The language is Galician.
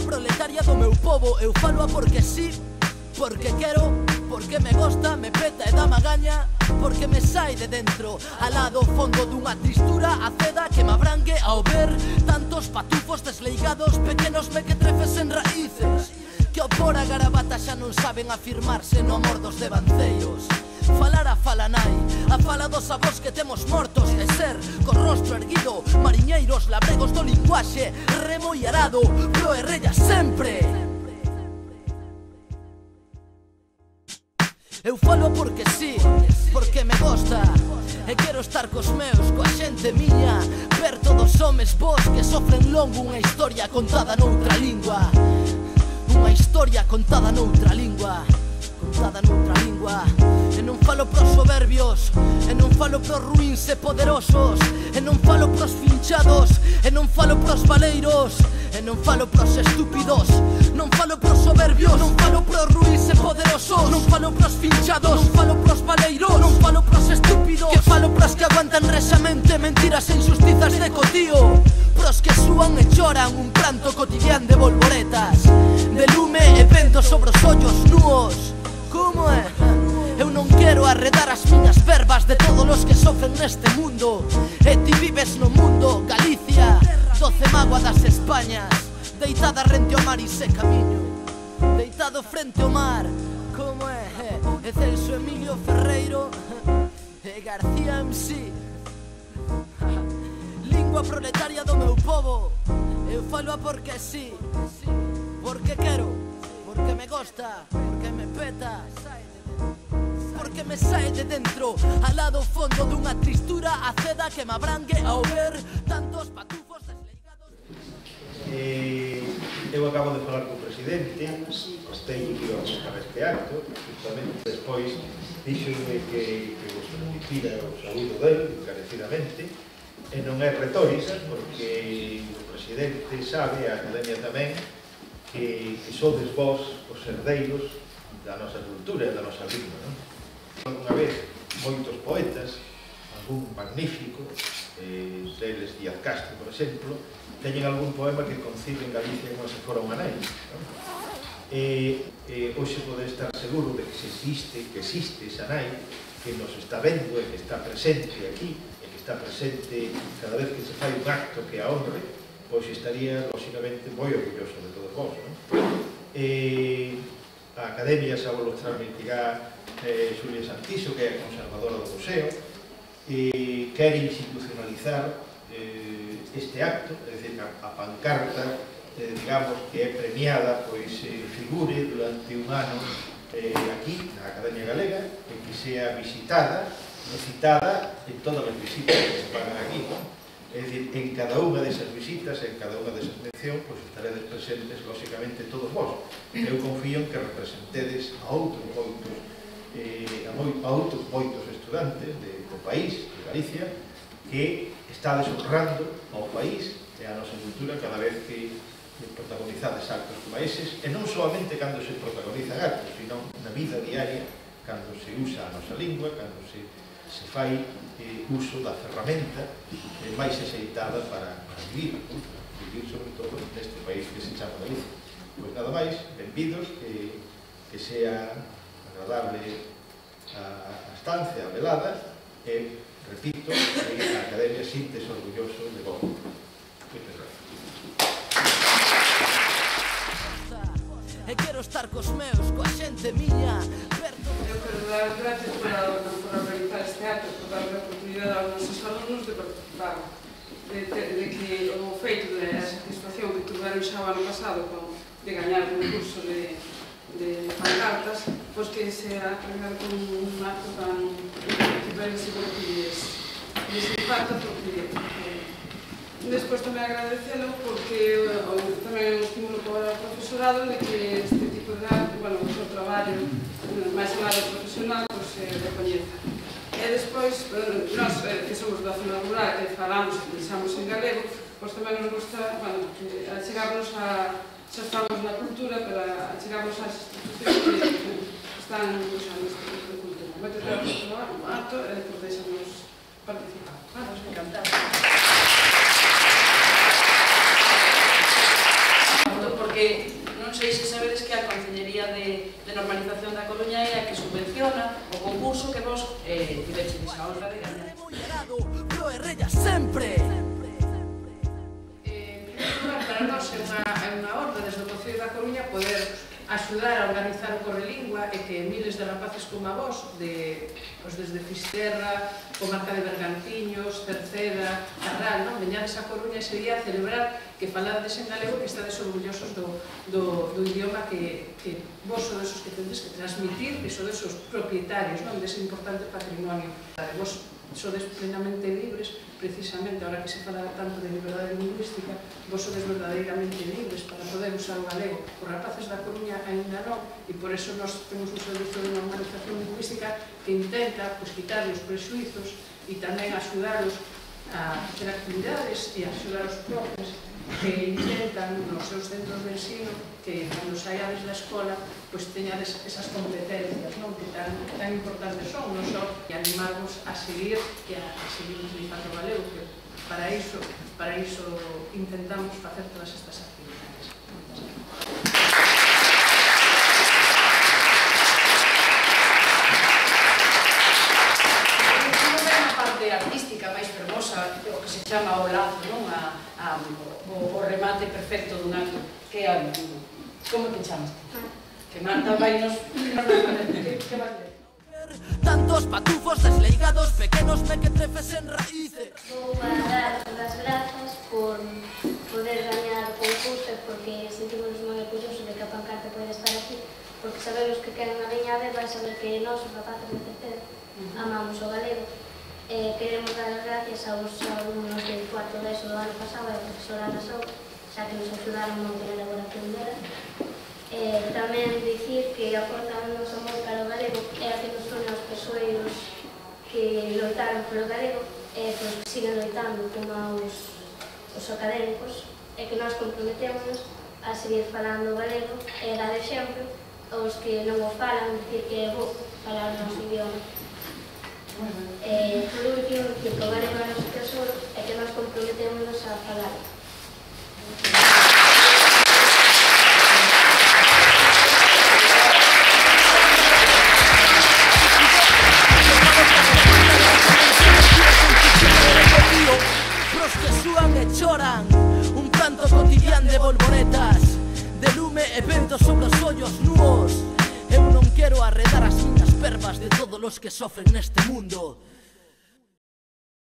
proletaria do meu pobo. Eu falo a porque sí, porque quero, porque me gosta, me peta e dá magaña, porque me sai de dentro, alá do fondo dunha tristura aceda que me abrangue ao ver tantos patufos desleigados, pequenos mequetrefes en raíces, que ao por a garabata xa non saben afirmarse no amor dos devanceiros. Falar a fala nai, a fala dos avós que temos mortos, e ser, co rostro erguido, mariñeiros labregos do linguaxe, remo e arado, pro e rella sempre. Eu falo porque sí, porque me gosta, e quero estar cos meus, coa xente miña, ver todos homes vos que sofren longo unha historia contada noutra lingua. Unha historia contada noutra lingua, contada noutra lingua. E non falo pros soberbios, e non falo pros ruíns e poderosos, e non falo pros finchados, e non falo pros valeiros, e non falo pros estúpidos, non falo pros soberbios, non falo pros ruíns e poderosos, non falo pros finchados, non falo pros valeiros, non falo pros estúpidos, que falo pros que aguantan rexamente mentiras e injustizas de cotío, pros que súan e choran un pranto cotidián de volvoretas, de lume e vento sobre os ollos núos. Como é? Eu non quero arredar as miñas verbas de todos os que sofren neste mundo. E ti vives no mundo, Galicia, 12 mágoa das Españas, deitada rente ao mar e se camiño, deitado frente ao mar. Como é? E Celso Emilio Ferreiro e García MC. Lingua proletaria do meu povo. Eu falo a porque sí, porque quero, porque me gosta, porque me peta, porque me sae de dentro, alá do fondo dunha tristura aceda que me abrangue ao ver tantos patufos desleigados. Eu acabo de falar co presidente, gostei que iba a buscar este acto, justamente despois díxome que vos transmitira o saúdo dele, encarecidamente, e non é retórica, porque o presidente sabe, a Academia tamén, que sodes vos os herdeiros da nosa cultura e da nosa lingua, non? Unha vez, moitos poetas, algún magnífico, deles Díaz Castro, por exemplo, teñen algún poema que conciben Galicia como se fora unha nai. Hoxe pode estar seguro de que existe esa nai, que nos está vendo e que está presente aquí, e que está presente cada vez que se fai un acto que a honre, pois estaría, lóxicamente, moi orgulloso de todos vos. A Academia xa vos transmitirá Xulia Santiso, que é a conservadora do museo, quere institucionalizar este acto, é dicir, a pancarta, digamos, que é premiada, pois figure durante un ano aquí, na Academia Galega, e que sea visitada e citada en todas as visitas que se pagan aquí. É dicir, en cada unha desas visitas, en cada unha desas mencións, pois estaredes presentes, lóxicamente, todos vós. Eu confío en que representedes a outros moitos estudantes do país, de Galicia, que estades honrando ao país e a nosa cultura cada vez que protagonizades actos como eses, e non solamente cando se protagonizan actos, sino na vida diaria, cando se usa a nosa lingua, cando se fai uso da ferramenta máis axeitada para vivir sobre todo neste país que se chama Galicia. Pois nada máis, benvidos, que sea agradable a estancia, a velada, e, repito, a Academia síntese orgulloso de vos. Moitas gracias. E quero estar cos meus, coa xente miña. Eu quero dar as gracias por organizar este acto, por dar a oportunidade aos nosos alumnos de participar, de que o feito da satisfacción que tuveron xa o ano pasado de gañar un concurso de pancartas, pois que sea con un acto tan que parece que les impacta, porque despois tamén agradecelo porque tamén é un estímulo para o profesorado de que este tipo de arte, bueno, o seu traballo máis en área profesional, se recoñeza. E despois, nós que somos da zona rural, que falamos e pensamos en galego, pois tamén nos gusta, bueno, achegarnos a, xa estamos na cultura, para achegarnos ás institucións que están usando este tipo de cultura. Moitas gracias polo acto e por deixarnos participar. Vamos, encantado. Porque que a Consellería de Normalización da Coruña é a que subvenciona o concurso que vos tiveches a honra de ganar. Pro e rella sempre. Para nós é unha honra desde o Concello da Coruña poder axudar a organizar o Correlingua e que miles de rapaces como a vos, desde Fisterra, comarca de Bergantiños, Cerceda, Carral, veñades a Coruña ese día a celebrar que falades en galego, que estades orgullosos do idioma que vos sodes os que tendes que transmitir, que sodes os propietarios dese importante patrimonio. Vos sodes plenamente libres, precisamente, ahora que se fala tanto de liberdade lingüística, vos sodes verdadeiramente libres para poder usar o galego. Os rapaces da Coruña ainda non, e por eso nós temos un servicio de normalización lingüística que intenta quitar os prexuizos e tamén axudaros a facer actividades e axudar os profes que intentan nos seus centros de ensino que cando saiades da escola teñades esas competencias que tan importantes son, non só e animarvos a seguir e a seguir utilizando o galego, que para iso intentamos facer todas estas actividades. Unha parte artística máis fermosa, o que se chama o lazo, o remate perfecto dun acto, que é como te chamas? Que Marta vai nos... Que vas ler? Tantos patufos desleigados, pequenos mequetrefes en raíces. Vou a dar as grazas por poder gañar o concurso e porque sentimos moi orgullosos de que a pancarta pode estar aquí, porque sabemos que quen a veña a ver vai saber que nós, os rapaces de Cerceda, amamos o galego. Queremos dar as gracias aos alumnos del cuarto de ESO do ano pasado e a profesora Ana Sou, xa que nos axudaron moito na elaboración dela. Tamén dicir que aportan o noso amor para o galego e a que nos une aos persoeiros que loitaron polo galego e que siguen loitando como os académicos e que nós comprometémonos a seguir falando o galego e dar exemplo aos que non o falan, dicir que é bo falar o noso idioma. Por último, que o galego é o noso tesoro e que nós comprometémonos a falar. Pros que súan e choran, un canto cotidián de volvoretas, de lume e vento sobre os ollos nuos. Eu non quero arredar as miñas pervas de todos os que sofren neste mundo.